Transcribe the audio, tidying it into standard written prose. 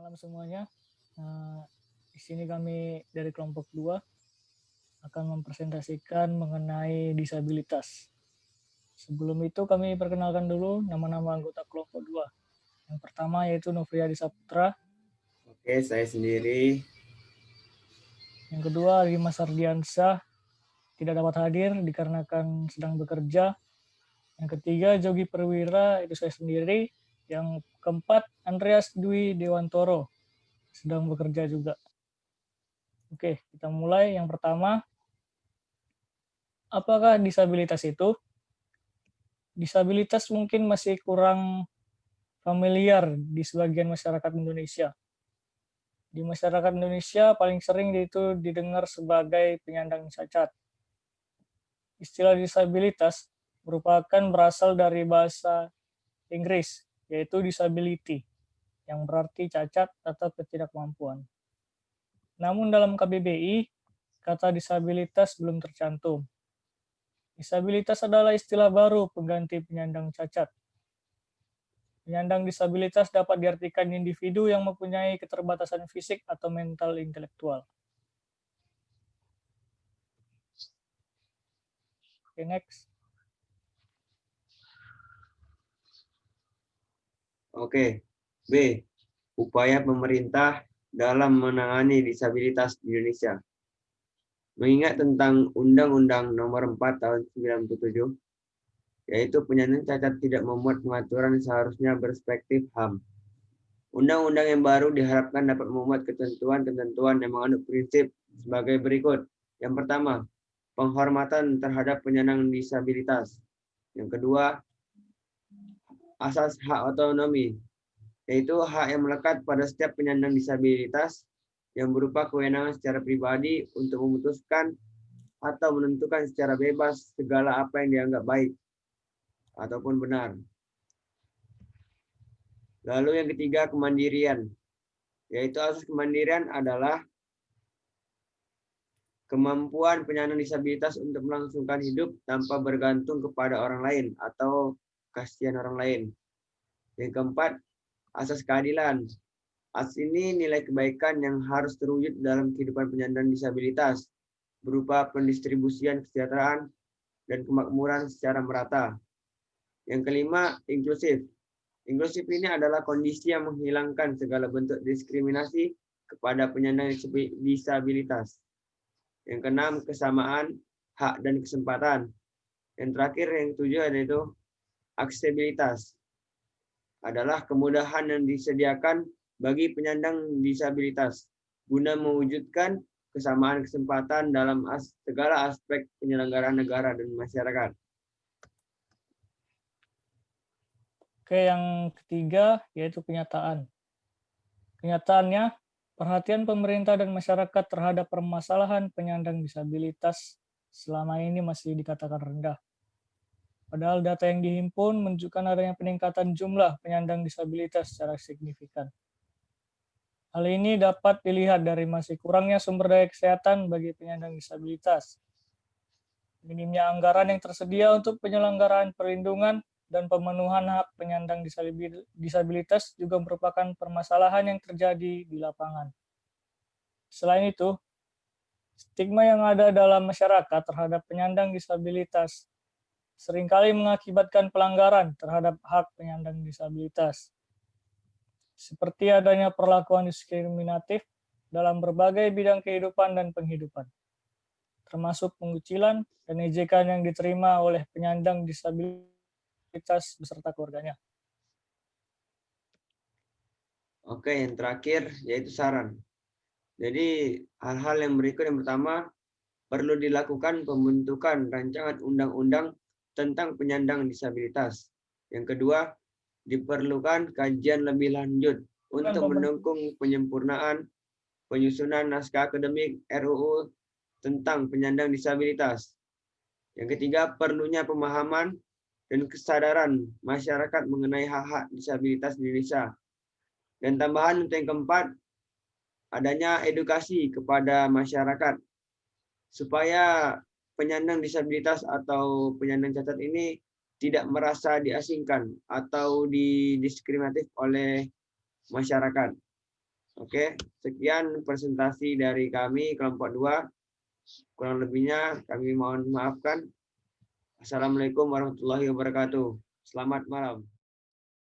Malam semuanya. Di sini kami dari kelompok 2 akan mempresentasikan mengenai disabilitas. Sebelum itu kami perkenalkan dulu nama-nama anggota kelompok 2. Yang pertama yaitu Novriadi Saputra. Oke, saya sendiri. Yang kedua Dimas Ardiansyah tidak dapat hadir dikarenakan sedang bekerja. Yang ketiga Jogi Perwira, itu saya sendiri. Yang keempat Andreas Dwi Dewantoro, sedang bekerja juga. Oke, kita mulai. Yang pertama, apakah disabilitas itu? Disabilitas mungkin masih kurang familiar di sebagian masyarakat Indonesia. Di masyarakat Indonesia paling sering itu didengar sebagai penyandang cacat. Istilah disabilitas merupakan berasal dari bahasa Inggris, yaitu disability, yang berarti cacat atau ketidakmampuan. Namun dalam KBBI, kata disabilitas belum tercantum. Disabilitas adalah istilah baru pengganti penyandang cacat. Penyandang disabilitas dapat diartikan individu yang mempunyai keterbatasan fisik atau mental intelektual. Oke, next. Oke, B. Upaya pemerintah dalam menangani disabilitas di Indonesia. Mengingat tentang Undang-Undang Nomor 4 Tahun 97, yaitu penyandang cacat tidak memuat pengaturan seharusnya berspektif HAM. Undang-undang yang baru diharapkan dapat memuat ketentuan-ketentuan yang mengandung prinsip sebagai berikut. Yang pertama, penghormatan terhadap penyandang disabilitas. Yang kedua, asas hak otonomi, yaitu hak yang melekat pada setiap penyandang disabilitas yang berupa kewenangan secara pribadi untuk memutuskan atau menentukan secara bebas segala apa yang dianggap baik ataupun benar. Lalu yang ketiga, kemandirian, yaitu asas kemandirian adalah kemampuan penyandang disabilitas untuk melangsungkan hidup tanpa bergantung kepada orang lain atau kasihan orang lain. Yang keempat, asas keadilan. Asas ini nilai kebaikan yang harus terwujud dalam kehidupan penyandang disabilitas, berupa pendistribusian kesejahteraan dan kemakmuran secara merata. Yang kelima, inklusif. Inklusif ini adalah kondisi yang menghilangkan segala bentuk diskriminasi kepada penyandang disabilitas. Yang keenam, kesamaan hak dan kesempatan. Yang terakhir, yang ketujuh, yaitu aksesibilitas. Adalah kemudahan yang disediakan bagi penyandang disabilitas guna mewujudkan kesamaan kesempatan dalam segala aspek penyelenggaraan negara dan masyarakat. Oke, yang ketiga yaitu kenyataan. Kenyataannya, perhatian pemerintah dan masyarakat terhadap permasalahan penyandang disabilitas selama ini masih dikatakan rendah. Padahal data yang dihimpun menunjukkan adanya peningkatan jumlah penyandang disabilitas secara signifikan. Hal ini dapat dilihat dari masih kurangnya sumber daya kesehatan bagi penyandang disabilitas, minimnya anggaran yang tersedia untuk penyelenggaraan perlindungan dan pemenuhan hak penyandang disabilitas juga merupakan permasalahan yang terjadi di lapangan. Selain itu, stigma yang ada dalam masyarakat terhadap penyandang disabilitas seringkali mengakibatkan pelanggaran terhadap hak penyandang disabilitas, seperti adanya perlakuan diskriminatif dalam berbagai bidang kehidupan dan penghidupan, termasuk pengucilan dan ejekan yang diterima oleh penyandang disabilitas beserta keluarganya. Oke, yang terakhir yaitu saran. Jadi hal-hal yang berikut, yang pertama, perlu dilakukan pembentukan rancangan undang-undang tentang penyandang disabilitas. Yang kedua, diperlukan kajian lebih lanjut untuk mendukung penyempurnaan penyusunan naskah akademik RUU tentang penyandang disabilitas. Yang ketiga, perlunya pemahaman dan kesadaran masyarakat mengenai hak-hak disabilitas di Indonesia. Dan tambahan untuk yang keempat, adanya edukasi kepada masyarakat supaya penyandang disabilitas atau penyandang cacat ini tidak merasa diasingkan atau didiskriminatif oleh masyarakat. Oke, sekian presentasi dari kami kelompok 2. Kurang lebihnya kami mohon maafkan. Assalamualaikum warahmatullahi wabarakatuh. Selamat malam.